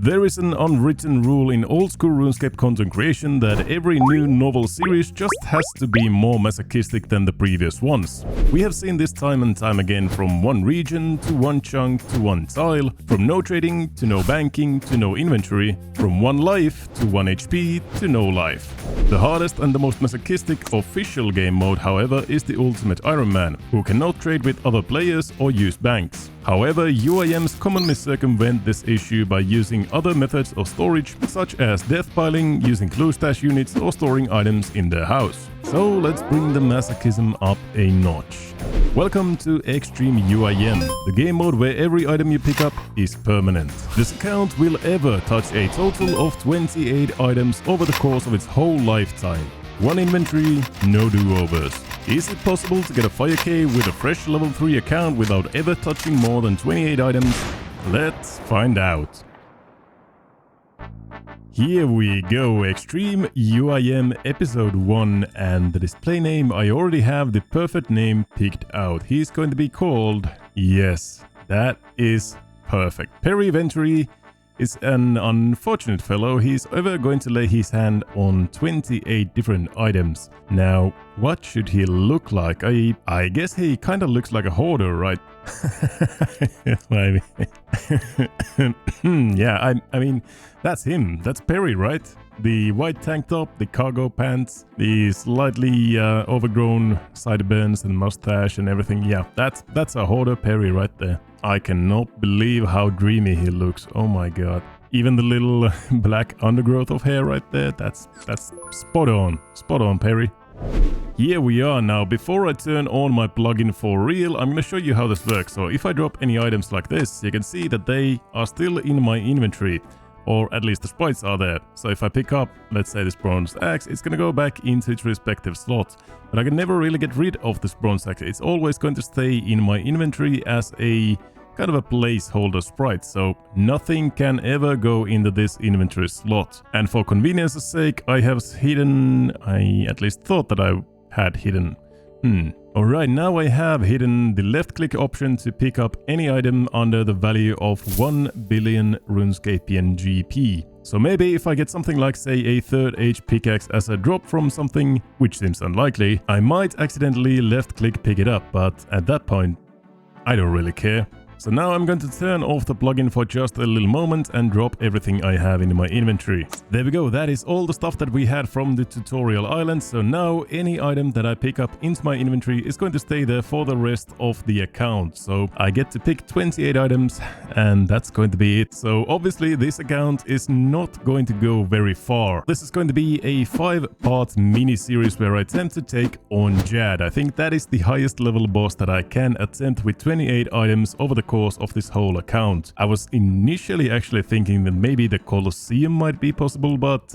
There is an unwritten rule in old school RuneScape content creation that every new novel series just has to be more masochistic than the previous ones. We have seen this time and time again, from one region to one chunk to one tile, from no trading to no banking to no inventory, from one life to 1 HP to no life. The hardest and the most masochistic official game mode, however, is the ultimate Ironman, who cannot trade with other players or use banks. However, UIMs commonly circumvent this issue by using other methods of storage, such as death piling, using clue stash units, or storing items in their house. So let's bring the masochism up a notch. Welcome to Xtreme UIM, the game mode where every item you pick up is permanent. This account will ever touch a total of 28 items over the course of its whole lifetime. One inventory, no do-overs. Is it possible to get a fire K with a fresh level 3 account without ever touching more than 28 items? Let's find out. Here we go, Xtreme UIM episode 1, and the display name, I already have the perfect name picked out. He's going to be called, yes, that is perfect, Perry Venturi. Is an unfortunate fellow. He's ever going to lay his hand on 28 different items. Now, what should he look like? I guess he kind of looks like a hoarder, right? Yeah, I mean, that's him. That's Perry, right? The white tank top, the cargo pants, the slightly overgrown sideburns and mustache and everything. Yeah, that's a hoarder Perry right there. I cannot believe how dreamy he looks. Oh my god. Even the little black undergrowth of hair right there, that's spot on. Spot on, Perry. Here we are now. Before I turn on my plugin for real, I'm gonna show you how this works. So if I drop any items like this, you can see that they are still in my inventory. Or at least the sprites are there. So if I pick up, let's say, this bronze axe, it's gonna go back into its respective slot. But I can never really get rid of this bronze axe. It's always going to stay in my inventory as a kind of a placeholder sprite. So nothing can ever go into this inventory slot. And for convenience's sake, I have hidden, I at least thought that I had hidden. Alright, now I have hidden the left click option to pick up any item under the value of 1 billion Runescapian GP. So maybe if I get something like, say, a 3rd age pickaxe as a drop from something, which seems unlikely, I might accidentally left click pick it up, but at that point, I don't really care. So now I'm going to turn off the plugin for just a little moment and drop everything I have into my inventory. There we go, that is all the stuff that we had from the tutorial island. So now any item that I pick up into my inventory is going to stay there for the rest of the account. So I get to pick 28 items and that's going to be it. So obviously this account is not going to go very far. This is going to be a 5-part mini-series where I attempt to take on Jad. I think that is the highest level boss that I can attempt with 28 items over the course of this whole account. I was initially actually thinking that maybe the Colosseum might be possible, but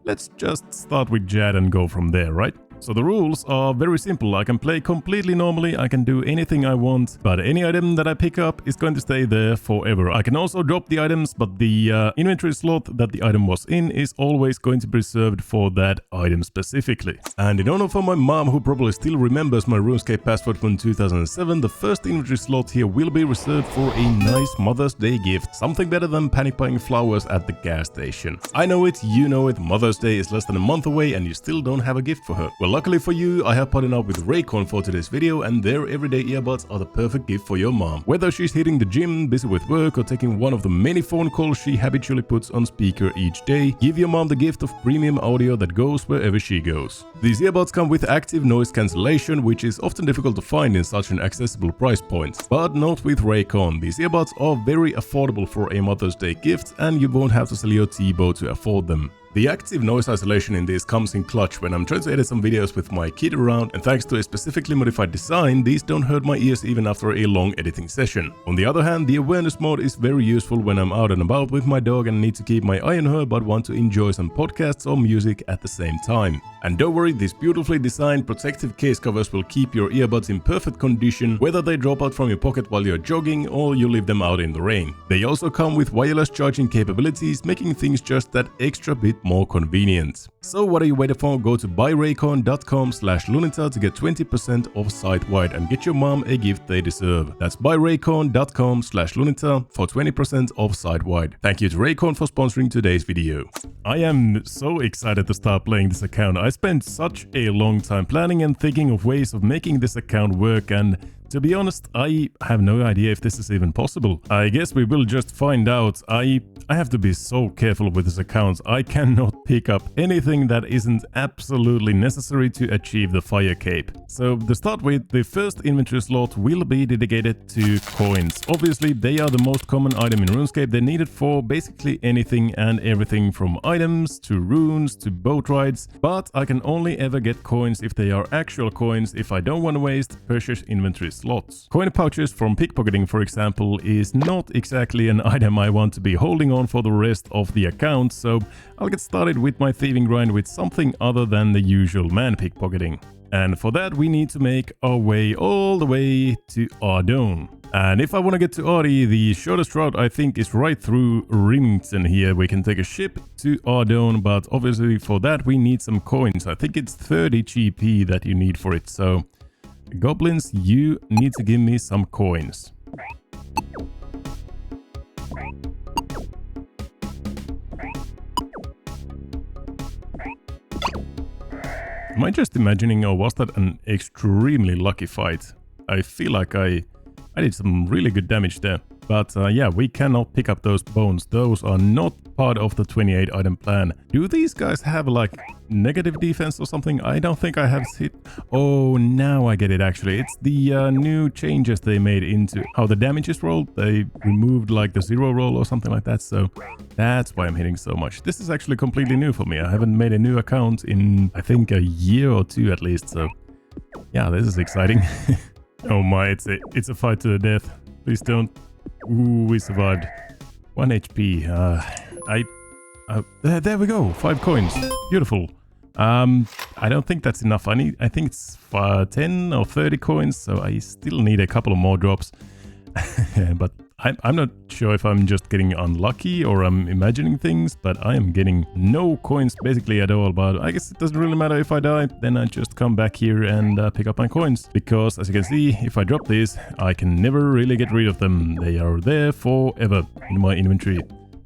let's just start with Jad and go from there, right? So the rules are very simple. I can play completely normally, I can do anything I want, but any item that I pick up is going to stay there forever. I can also drop the items, but the inventory slot that the item was in is always going to be reserved for that item specifically. And in honor for my mom, who probably still remembers my RuneScape password from 2007, the first inventory slot here will be reserved for a nice Mother's Day gift. Something better than panic buying flowers at the gas station. I know it, you know it, Mother's Day is less than a month away and you still don't have a gift for her. Well, luckily for you, I have partnered up with Raycon for today's video, and their everyday earbuds are the perfect gift for your mom. Whether she's hitting the gym, busy with work, or taking one of the many phone calls she habitually puts on speaker each day, give your mom the gift of premium audio that goes wherever she goes. These earbuds come with active noise cancellation, which is often difficult to find in such an accessible price point. But not with Raycon. These earbuds are very affordable for a Mother's Day gift, and you won't have to sell your T-bow to afford them. The active noise isolation in this comes in clutch when I'm trying to edit some videos with my kid around, and thanks to a specifically modified design, these don't hurt my ears even after a long editing session. On the other hand, the awareness mode is very useful when I'm out and about with my dog and need to keep my eye on her but want to enjoy some podcasts or music at the same time. And don't worry, these beautifully designed protective case covers will keep your earbuds in perfect condition, whether they drop out from your pocket while you're jogging or you leave them out in the rain. They also come with wireless charging capabilities, making things just that extra bit more convenient. So what are you waiting for? Go to buyraycon.com/lunita to get 20% off site-wide and get your mom a gift they deserve. That's buyraycon.com/lunita for 20% off site-wide. Thank you to Raycon for sponsoring today's video. I am so excited to start playing this account. I spent such a long time planning and thinking of ways of making this account work, and to be honest, I have no idea if this is even possible. I guess we will just find out. I have to be so careful with this account. I cannot pick up anything that isn't absolutely necessary to achieve the fire cape. So to start with, the first inventory slot will be dedicated to coins. Obviously, they are the most common item in Runescape. They're needed for basically anything and everything from items to runes to boat rides. But I can only ever get coins if they are actual coins, if I don't want to waste precious inventory slots. Coin pouches from pickpocketing, for example, is not exactly an item I want to be holding on for the rest of the account, so I'll get started with my thieving grind with something other than the usual man pickpocketing. And for that we need to make our way all the way to Ardone. And if I want to get to Ardi, the shortest route I think is right through Remington here. We can take a ship to Ardone, but obviously for that we need some coins. I think it's 30 GP that you need for it, so goblins, you need to give me some coins. Am I just imagining, or was that an extremely lucky fight? I feel like I did some really good damage there. But yeah, we cannot pick up those bones. Those are not part of the 28 item plan. Do these guys have like negative defense or something? I don't think I have hit. Oh, now I get it actually. It's the new changes they made into how the damage is rolled. They removed like the 0 roll or something like that. So that's why I'm hitting so much. This is actually completely new for me. I haven't made a new account in I think a year or two at least. So yeah, this is exciting. Oh my, it's a fight to the death. Please don't. Ooh, we survived. 1 HP. There we go. 5 coins. Beautiful. I don't think that's enough. I think it's 10 or 30 coins, so I still need a couple of more drops. But I'm not sure if I'm just getting unlucky or I'm imagining things, but I am getting no coins basically at all. But I guess it doesn't really matter if I die, then I just come back here and pick up my coins. Because as you can see, if I drop these, I can never really get rid of them. They are there forever in my inventory.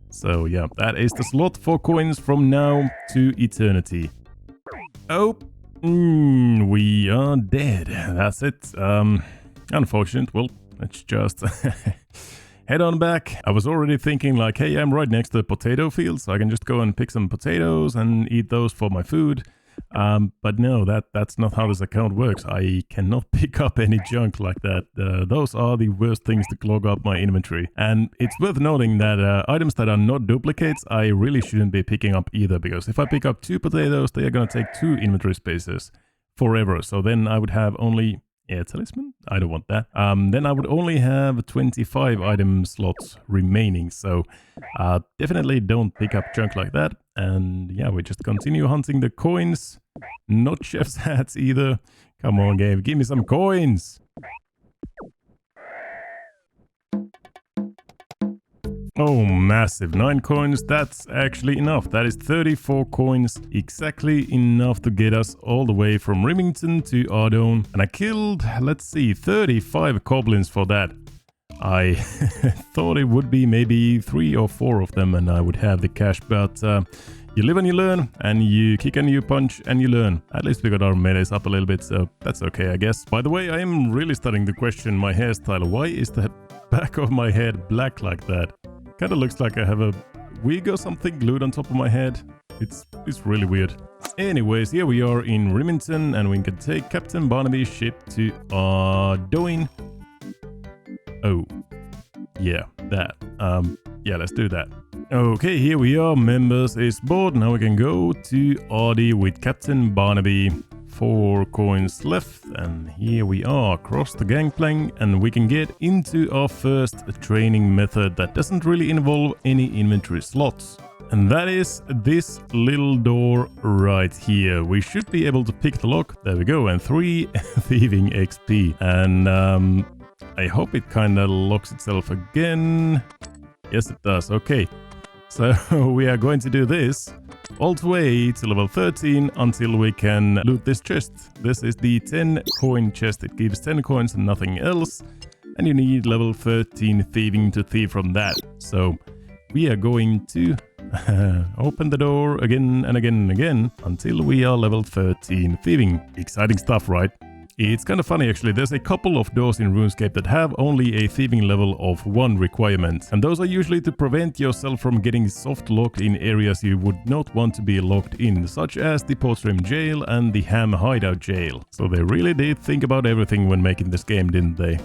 So yeah, that is the slot for coins from now to eternity. Oh, we are dead. That's it. Unfortunate. Well, let's just head on back. I was already thinking like, hey, I'm right next to the potato field, so I can just go and pick some potatoes and eat those for my food. But no, that's not how this account works. I cannot pick up any junk like that. Those are the worst things to clog up my inventory. And it's worth noting that items that are not duplicates, I really shouldn't be picking up either, because if I pick up 2 potatoes, they are going to take 2 inventory spaces forever. So then I would have only... yeah, talisman? I don't want that. Then I would only have 25 item slots remaining. So definitely don't pick up junk like that. And yeah, we just continue hunting the coins. Not chef's hats either. Come on, game. Give me some coins. Oh, massive. 9 coins. That's actually enough. That is 34 coins. Exactly enough to get us all the way from Remington to Ardone. And I killed, let's see, 35 goblins for that. I thought it would be maybe 3 or 4 of them and I would have the cash. But you live and you learn, and you kick and you punch and you learn. At least we got our melees up a little bit, so that's okay, I guess. By the way, I am really starting to question my hairstyle. Why is the back of my head black like that? Kind of looks like I have a wig or something glued on top of my head. It's really weird. Anyways, here we are in Remington, and we can take Captain Barnaby's ship to Ardone. Oh, yeah, that. Yeah, let's do that. Okay, here we are. Members is board. Now we can go to Ardi with Captain Barnaby. 4 coins left, and here we are across the gangplank, and we can get into our first training method that doesn't really involve any inventory slots. And that is this little door right here. We should be able to pick the lock. There we go, and 3 thieving XP. And I hope it kind of locks itself again. Yes, it does. Okay. So we are going to do this. all the way to level 13 until we can loot this chest. This is the 10 coin chest. It gives 10 coins and nothing else. And you need level 13 thieving to thieve from that. So we are going to open the door again and again and again until we are level 13 thieving. Exciting stuff, right? It's kind of funny actually, there's a couple of doors in RuneScape that have only a thieving level of 1 requirement. And those are usually to prevent yourself from getting soft locked in areas you would not want to be locked in, such as the Xtreme Jail and the Ham Hideout Jail. So they really did think about everything when making this game, didn't they?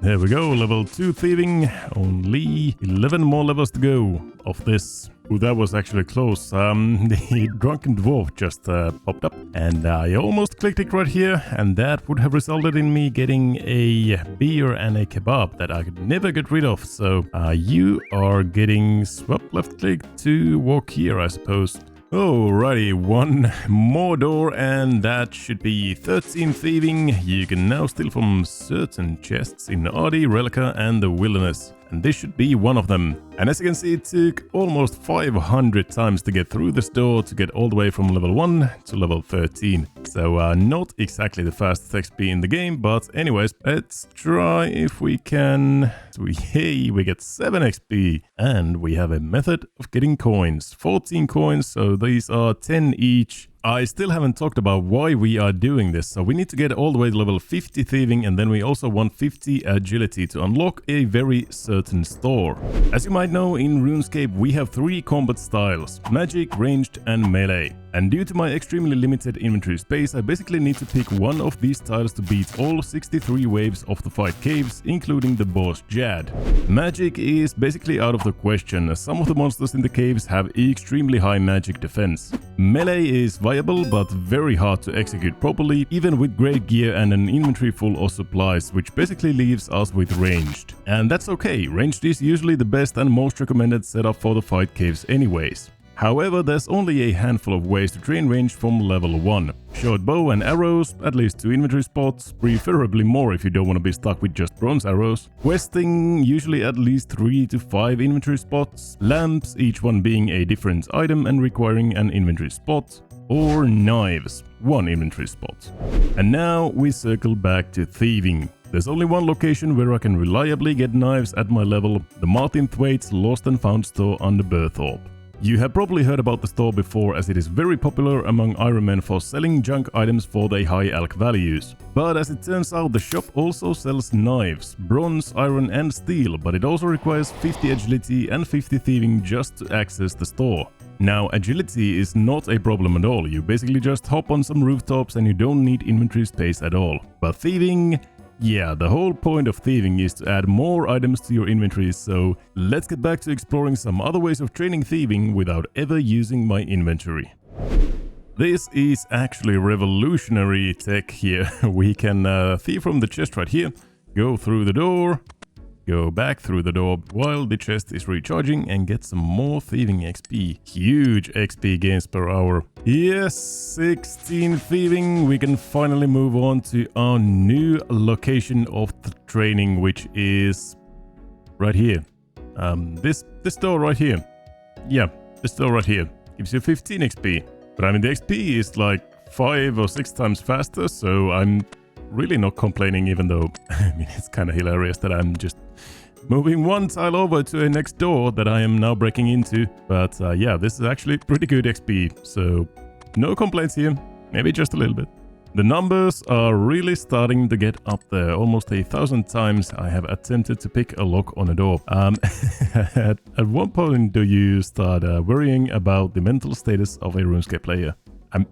There we go, level 2 thieving, only 11 more levels to go of this. Ooh, that was actually close. The drunken dwarf just popped up and I almost clicked it right here, and that would have resulted in me getting a beer and a kebab that I could never get rid of. So you are getting swap left click to walk here, I suppose. Alrighty, one more door and that should be 13 thieving. You can now steal from certain chests in Adi, Relica and the Wilderness. And this should be one of them. And as you can see, it took almost 500 times to get through this door to get all the way from level 1 to level 13. So not exactly the fastest XP in the game, but anyways, let's try if we can. So we get 7 XP and we have a method of getting coins. 14 coins, so these are 10 each. I still haven't talked about why we are doing this, so we need to get all the way to level 50 thieving, and then we also want 50 agility to unlock a very certain store. As you might know, in RuneScape we have 3 combat styles: magic, ranged and melee. And due to my extremely limited inventory space, I basically need to pick one of these styles to beat all 63 waves of the fight caves, including the boss Jad. Magic is basically out of the question, as some of the monsters in the caves have extremely high magic defense. Melee is viable, but very hard to execute properly, even with great gear and an inventory full of supplies, which basically leaves us with ranged. And that's okay, ranged is usually the best and most recommended setup for the fight caves anyways. However, there's only a handful of ways to train ranged from level 1. Short bow and arrows, at least 2 inventory spots, preferably more if you don't want to be stuck with just bronze arrows. Questing, usually at least 3 to 5 inventory spots. Lamps, each one being a different item and requiring an inventory spot. Or knives, 1 inventory spot. And now we circle back to thieving. There's only one location where I can reliably get knives at my level, the Martin Thwaite's Lost and Found store on the Berthorpe. You have probably heard about the store before, as it is very popular among ironmen for selling junk items for their high alch values. But as it turns out, the shop also sells knives, bronze, iron and steel, but it also requires 50 agility and 50 thieving just to access the store. Now, agility is not a problem at all, you basically just hop on some rooftops and you don't need inventory space at all. But thieving... yeah, the whole point of thieving is to add more items to your inventory, so let's get back to exploring some other ways of training thieving without ever using my inventory. This is actually revolutionary tech here. We can thieve from the chest right here, go through the door, go back through the door while the chest is recharging and get some more thieving XP. Huge XP gains per hour. Yes, 16 thieving. We can finally move on to our new location of the training, which is right here. This door right here. Yeah, this door right here gives you 15 XP. But I mean, the XP is like 5 or 6 times faster, so I'm really not complaining, even though I mean, it's kind of hilarious that I'm just moving one tile over to a next door that I am now breaking into. But yeah, this is actually pretty good XP, so no complaints here, maybe just a little bit. The numbers are really starting to get up there. Almost 1,000 times I have attempted to pick a lock on a door. At what point do you start worrying about the mental status of a RuneScape player?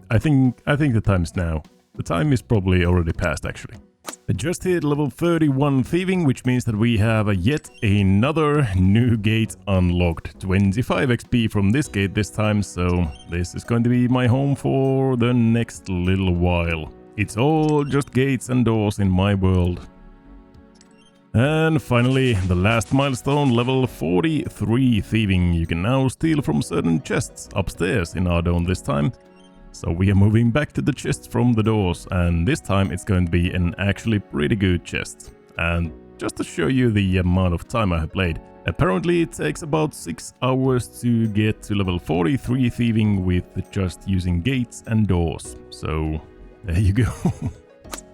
I think the time's now. The time is probably already past, actually. I just hit level 31 thieving, which means that we have yet another new gate unlocked. 25 XP from this gate this time, so this is going to be my home for the next little while. It's all just gates and doors in my world. And finally, the last milestone, level 43 thieving. You can now steal from certain chests upstairs in our dome this time. So we are moving back to the chests from the doors, and this time it's going to be an actually pretty good chest. And just to show you the amount of time I have played. Apparently it takes about 6 hours to get to level 43 thieving with just using gates and doors. So there you go.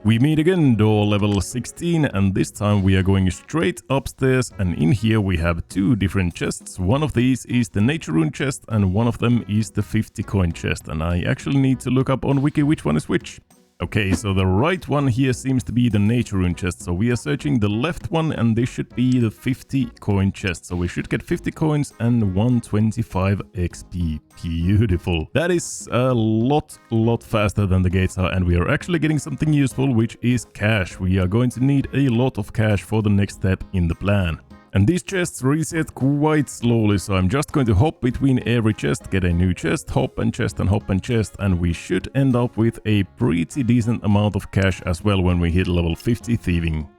We meet again, door level 16, and this time we are going straight upstairs, and in here we have 2 different chests. One of these is the nature rune chest and one of them is the 50 coin chest, and I actually need to look up on wiki which one is which. Okay, so the right one here seems to be the nature rune chest, so we are searching the left one and this should be the 50 coin chest. So we should get 50 coins and 125 XP. Beautiful. That is a lot faster than the gates are, and we are actually getting something useful, which is cash. We are going to need a lot of cash for the next step in the plan. And these chests reset quite slowly, so I'm just going to hop between every chest, get a new chest, hop and chest and hop and chest, and we should end up with a pretty decent amount of cash as well when we hit level 50 thieving.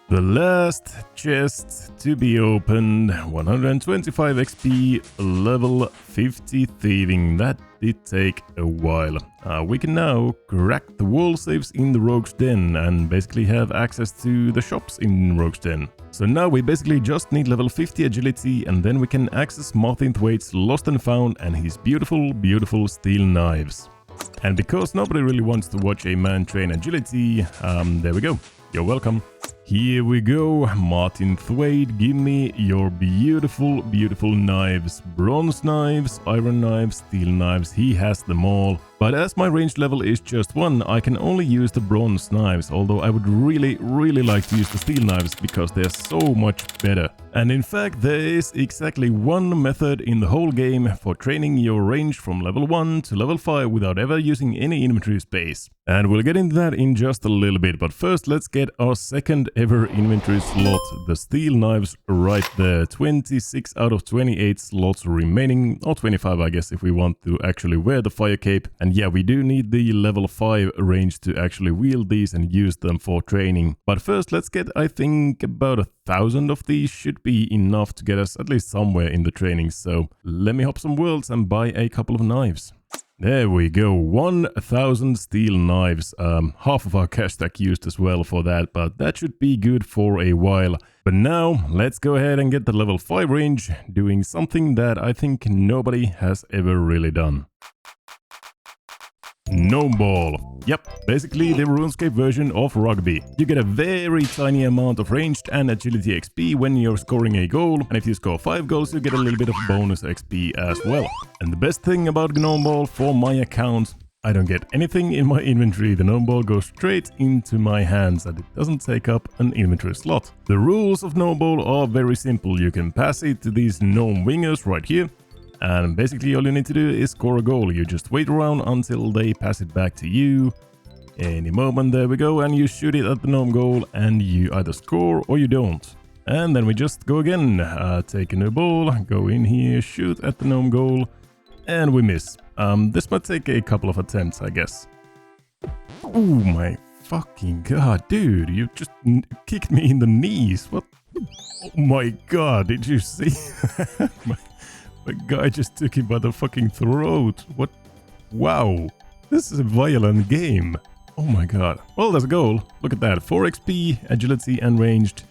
The last chest to be opened, 125 XP, level 50 thieving. That did take a while. We can now crack the wall safes in the Rogue's Den and basically have access to the shops in Rogue's Den. So now we basically just need level 50 agility, and then we can access Martin Thwaite's Lost and Found and his beautiful steel knives. And because nobody really wants to watch a man train agility, there we go. You're welcome. Here we go, Martin Thwaite, give me your beautiful knives. Bronze knives, iron knives, steel knives, he has them all. But as my range level is just 1, I can only use the bronze knives, although I would really like to use the steel knives because they're so much better. And in fact, there is exactly one method in the whole game for training your range from level 1 to level 5 without ever using any inventory space. And we'll get into that in just a little bit, but first let's get our second ever inventory slot, the steel knives right there. 26 out of 28 slots remaining, or 25 I guess if we want to actually wear the fire cape. And yeah, we do need the level 5 range to actually wield these and use them for training. But first let's get, I think, about 1,000 of these should be enough to get us at least somewhere in the training. So let me hop some worlds and buy a couple of knives. There we go, 1,000 steel knives, half of our cash stack used as well for that, but that should be good for a while. But now, let's go ahead and get the level 5 range, doing something that I think nobody has ever really done. Gnome Ball. Yep, basically the RuneScape version of rugby. You get a very tiny amount of ranged and agility XP when you're scoring a goal, and if you score 5 goals you get a little bit of bonus XP as well. And the best thing about Gnome Ball for my account, I don't get anything in my inventory. The Gnome Ball goes straight into my hands and it doesn't take up an inventory slot. The rules of Gnome Ball are very simple. You can pass it to these gnome wingers right here. And basically all you need to do is score a goal. You just wait around until they pass it back to you. Any moment, there we go, and you shoot it at the gnome goal and you either score or you don't. And then we just go again, take a new ball, go in here, shoot at the gnome goal, and we miss. This might take a couple of attempts, I guess. Oh my fucking god, dude, you just kicked me in the knees. What? Oh my god, did you see? The guy just took him by the fucking throat. What? Wow. This is a violent game. Oh my god. Well, there's a goal. Look at that. 4 XP, agility and ranged.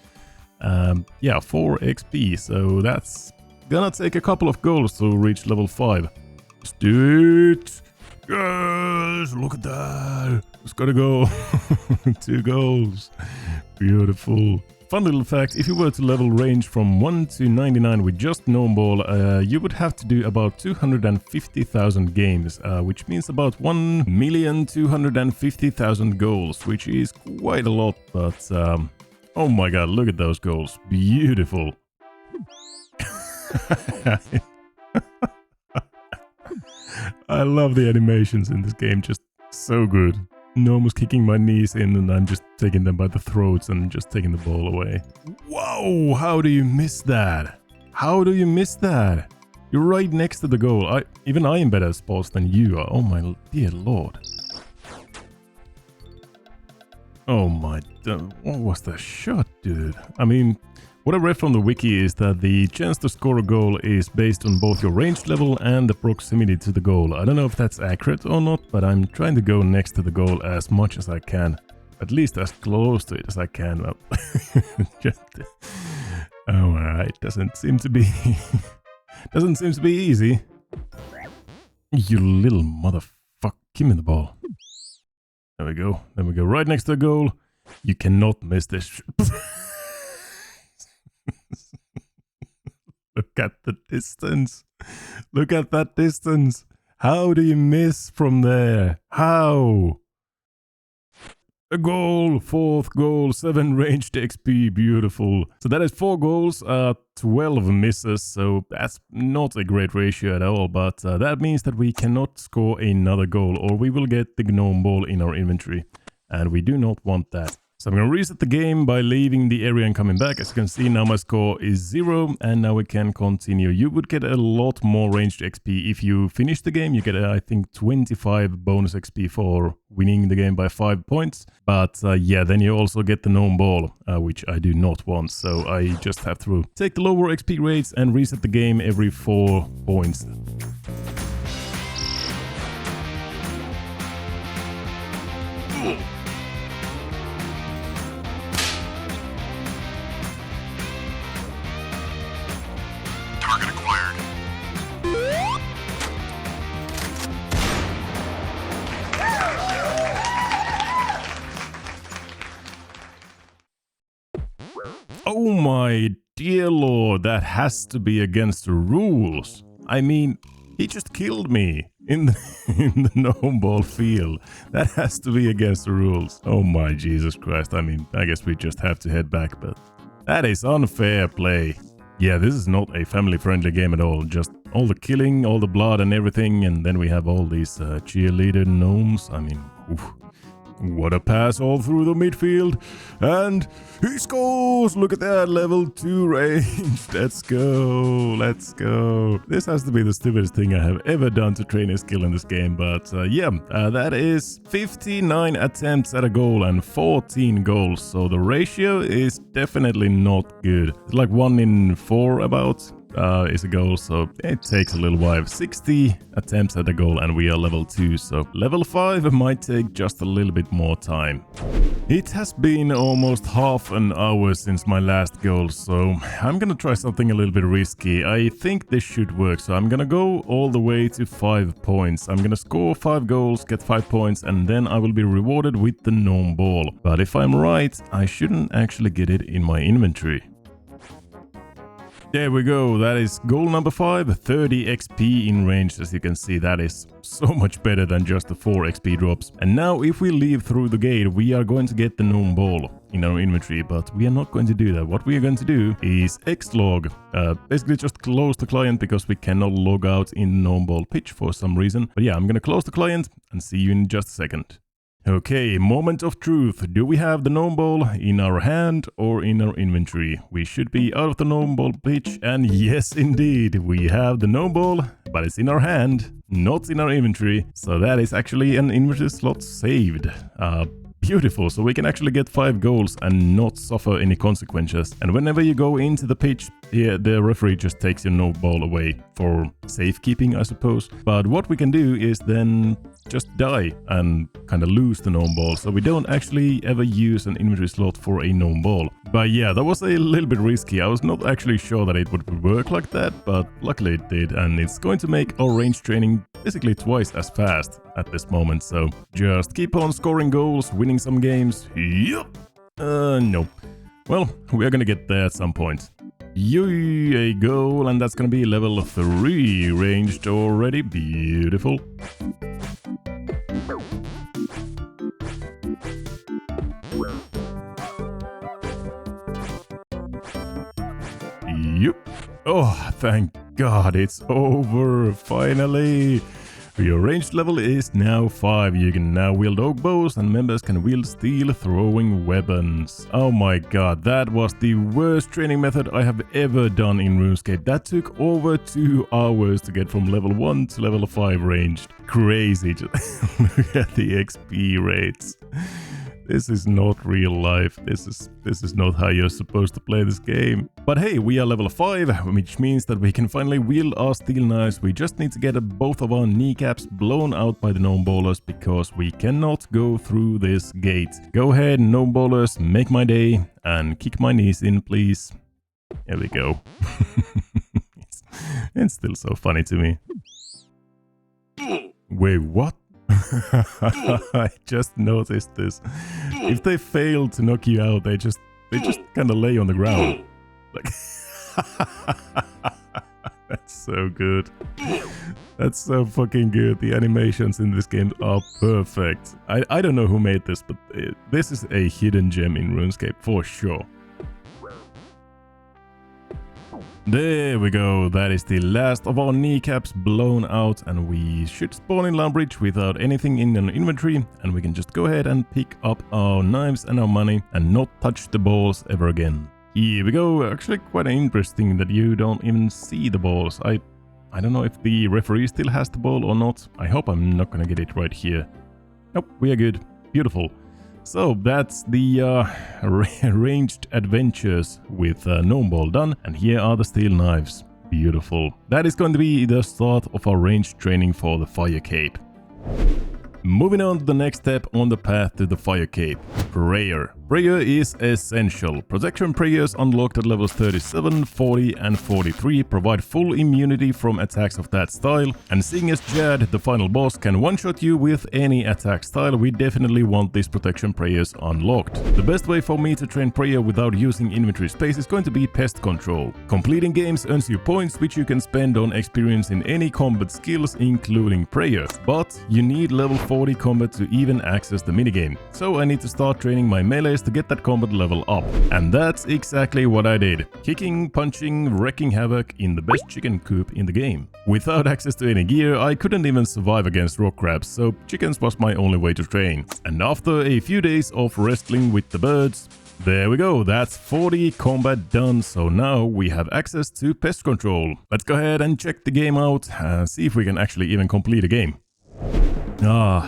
Yeah, 4 XP. So that's gonna take a couple of goals to reach level 5. Let's do it. Yes, look at that. It's gotta go. 2 goals. Beautiful. Fun little fact, if you were to level range from 1 to 99 with just Gnome Ball, you would have to do about 250,000 games, which means about 1,250,000 goals, which is quite a lot, but oh my god, look at those goals. Beautiful. I love the animations in this game, just so good. Gnome was kicking my knees in and I'm just taking them by the throats and just taking the ball away. Whoa, how do you miss that? How do you miss that? You're right next to the goal. Even I am better at sports than you are. Oh my dear lord. Oh my, what was that shot, dude? I mean, what I read from the wiki is that the chance to score a goal is based on both your range level and the proximity to the goal. I don't know if that's accurate or not, but I'm trying to go next to the goal as much as I can. at least as close to it as I can. Just, alright, doesn't seem to be easy. You little motherfucker, give me the ball. There we go. Then we go right next to the goal. You cannot miss this. Look at the distance. Look at that distance. How do you miss from there? How? A goal, 4th goal, 7 ranged XP, beautiful. So that is 4 goals, 12 misses, so that's not a great ratio at all, but that means that we cannot score another goal or we will get the gnome ball in our inventory, and we do not want that. So I'm going to reset the game by leaving the area and coming back. As you can see, now my score is 0, and now we can continue. You would get a lot more ranged XP if you finish the game. You get, I think, 25 bonus XP for winning the game by 5 points. But yeah, then you also get the gnome ball, which I do not want. So I just have to take the lower XP rates and reset the game every 4 points. Oh my dear lord, that has to be against the rules. I mean, he just killed me in the gnome ball field. That has to be against the rules. Oh my Jesus Christ. I mean, I guess we just have to head back, but that is unfair play. Yeah, this is not a family-friendly game at all. Just all the killing, all the blood and everything, and then we have all these cheerleader gnomes. I mean, oof. What a pass all through the midfield. And he scores! Look at that, level 2 range. Let's go, let's go. This has to be the stupidest thing I have ever done to train a skill in this game. But yeah, that is 59 attempts at a goal and 14 goals. So the ratio is definitely not good. It's like 1 in 4 about. Is a goal, so it takes a little while. 60 attempts at a goal and we are level 2, so level 5 might take just a little bit more time. It has been almost half an hour since my last goal, so I'm gonna try something a little bit risky. I think this should work, so I'm gonna go all the way to 5 points. I'm gonna score 5 goals, get 5 points, and then I will be rewarded with the gnome ball. But if I'm right, I shouldn't actually get it in my inventory. There we go, that is goal number 5, 30 XP in range. As you can see, that is so much better than just the 4 XP drops. And now if we leave through the gate, we are going to get the gnome ball in our inventory, but we are not going to do that. What we are going to do is xlog, basically just close the client because we cannot log out in gnome ball pitch for some reason. But yeah, I'm gonna close the client and see you in just a second. Okay, moment of truth. Do we have the gnome ball in our hand or in our inventory? We should be out of the gnome ball pitch, and yes indeed, we have the gnome ball, but it's in our hand, not in our inventory. So that is actually an inventory slot saved. Beautiful, so we can actually get 5 goals and not suffer any consequences. And whenever you go into the pitch, the referee just takes your gnome ball away for safekeeping, I suppose. But what we can do is then just die and kind of lose the gnome ball, so we don't actually ever use an inventory slot for a gnome ball. But yeah, that was a little bit risky. I was not actually sure that it would work like that, but luckily it did, and it's going to make our range training basically twice as fast at this moment. So just keep on scoring goals, winning some games. Yup. No. Well, we are gonna get there at some point. A goal, and that's gonna be level 3 ranged already. Beautiful. Yep. Oh, thank God, it's over, finally. Your ranged level is now 5. You can now wield oak bows, and members can wield steel throwing weapons. Oh my god, that was the worst training method I have ever done in RuneScape. That took over 2 hours to get from level 1 to level 5 ranged. Crazy. Just look at the XP rates. This is not real life. This is not how you're supposed to play this game. But hey, we are level 5, which means that we can finally wield our steel knives. We just need to get both of our kneecaps blown out by the gnome ballers because we cannot go through this gate. Go ahead, gnome ballers, make my day and kick my knees in, please. There we go. It's still so funny to me. Wait, what? I just noticed this. If they fail to knock you out, they just kind of lay on the ground. Like that's so good. That's so fucking good. The animations in this game are perfect. I don't know who made this, but this is a hidden gem in RuneScape for sure. There we go, that is the last of our kneecaps blown out, and we should spawn in Lumbridge without anything in an inventory, and we can just go ahead and pick up our knives and our money and not touch the balls ever again. Here we go. Actually quite interesting that you don't even see the balls. I don't know if the referee still has the ball or not. I hope I'm not gonna get it right here. Nope, we are good. Beautiful. So that's the ranged adventures with Gnome Ball done, and here are the steel knives. Beautiful. That is going to be the start of our ranged training for the Fire Cape. Moving on to the next step on the path to the Fire Cape. Prayer. Prayer is essential. Protection prayers unlocked at levels 37, 40 and 43 provide full immunity from attacks of that style, and seeing as Jad, the final boss, can one-shot you with any attack style, we definitely want these protection prayers unlocked. The best way for me to train prayer without using inventory space is going to be Pest Control. Completing games earns you points which you can spend on experience in any combat skills including prayer, but you need level 40 combat to even access the minigame, so I need to start training my melees to get that combat level up. And that's exactly what I did. Kicking, punching, wrecking havoc in the best chicken coop in the game. Without access to any gear, I couldn't even survive against rock crabs, so chickens was my only way to train. And after a few days of wrestling with the birds, there we go, that's 40 combat done, so now we have access to Pest Control. Let's go ahead and check the game out, see if we can actually even complete a game.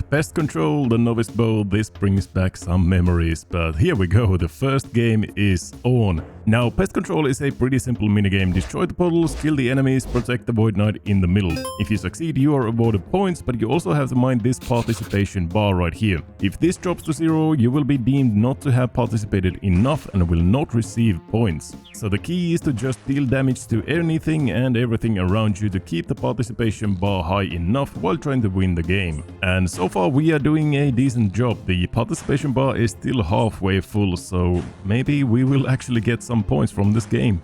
Pest Control, the novice bow, this brings back some memories, but here we go, the first game is on. Now, Pest Control is a pretty simple minigame. Destroy the portals, kill the enemies, protect the Void Knight in the middle. If you succeed, you are awarded points, but you also have to mind this participation bar right here. If this drops to 0, you will be deemed not to have participated enough and will not receive points. So the key is to just deal damage to anything and everything around you to keep the participation bar high enough while trying to win the game. And so far we are doing a decent job. The participation bar is still halfway full, so maybe we will actually get some points from this game.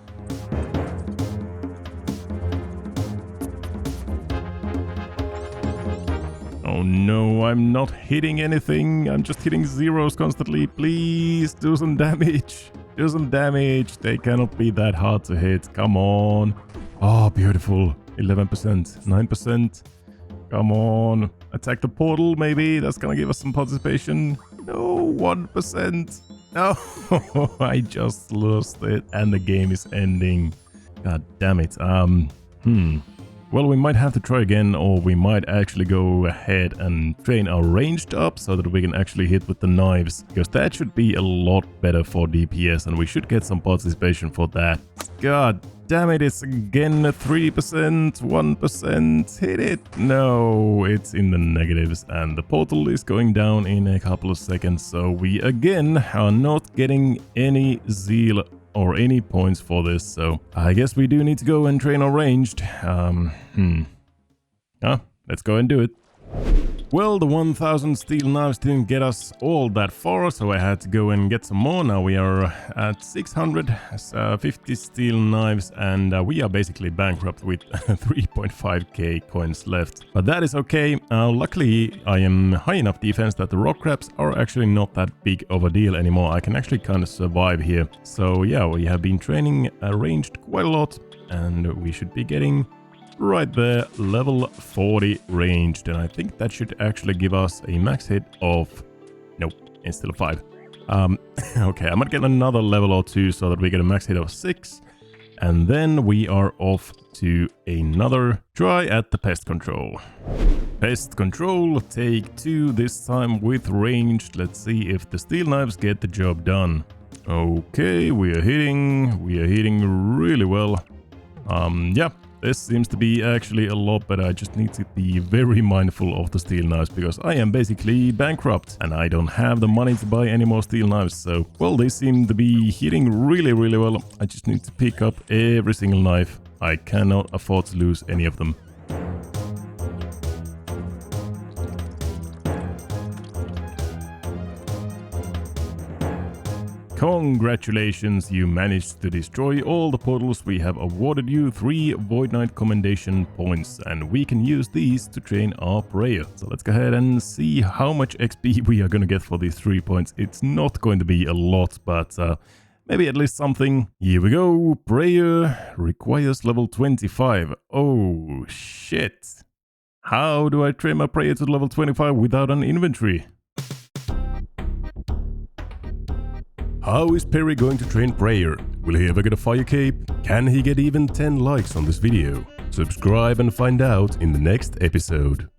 Oh no, I'm not hitting anything. I'm just hitting zeros constantly. Please do some damage. Do some damage. They cannot be that hard to hit. Come on. Oh, beautiful. 11%, 9%. Come on. Attack the portal, maybe. That's gonna give us some participation. No, 1%. No, I just lost it and the game is ending. God damn it. Well, we might have to try again, or we might actually go ahead and train our ranged up so that we can actually hit with the knives, because that should be a lot better for DPS and we should get some participation for that. God damn it, it's again 3%, 1%, hit it. No, it's in the negatives and the portal is going down in a couple of seconds, so we again are not getting any zeal or any points for this, so I guess we do need to go and train our ranged. Let's go and do it. Well, the 1000 steel knives didn't get us all that far, so I had to go and get some more. Now we are at 650 steel knives, and we are basically bankrupt with 3.5k coins left. But that is okay. Luckily, I am high enough defense that the rock crabs are actually not that big of a deal anymore. I can actually kind of survive here. So yeah, we have been training ranged quite a lot, and we should be getting right there, level 40 ranged, and I think that should actually give us a max hit of... Nope, it's still 5. Okay, I'm gonna get another level or 2 so that we get a max hit of 6, And then we are off to another try at the Pest Control. Pest Control, take 2, this time with ranged. Let's see if the steel knives get the job done. Okay, we are hitting really well. Yeah, this seems to be actually a lot better. I just need to be very mindful of the steel knives because I am basically bankrupt and I don't have the money to buy any more steel knives. So, well, they seem to be hitting really well. I just need to pick up every single knife. I cannot afford to lose any of them. Congratulations, you managed to destroy all the portals. We have awarded you 3 Void Knight Commendation points, and we can use these to train our prayer. So let's go ahead and see how much XP we are going to get for these 3 points. It's not going to be a lot, but maybe at least something. Here we go. Prayer requires level 25. Oh, shit. How do I train my prayer to level 25 without an inventory? How is Perry going to train prayer? Will he ever get a fire cape? Can he get even 10 likes on this video? Subscribe and find out in the next episode.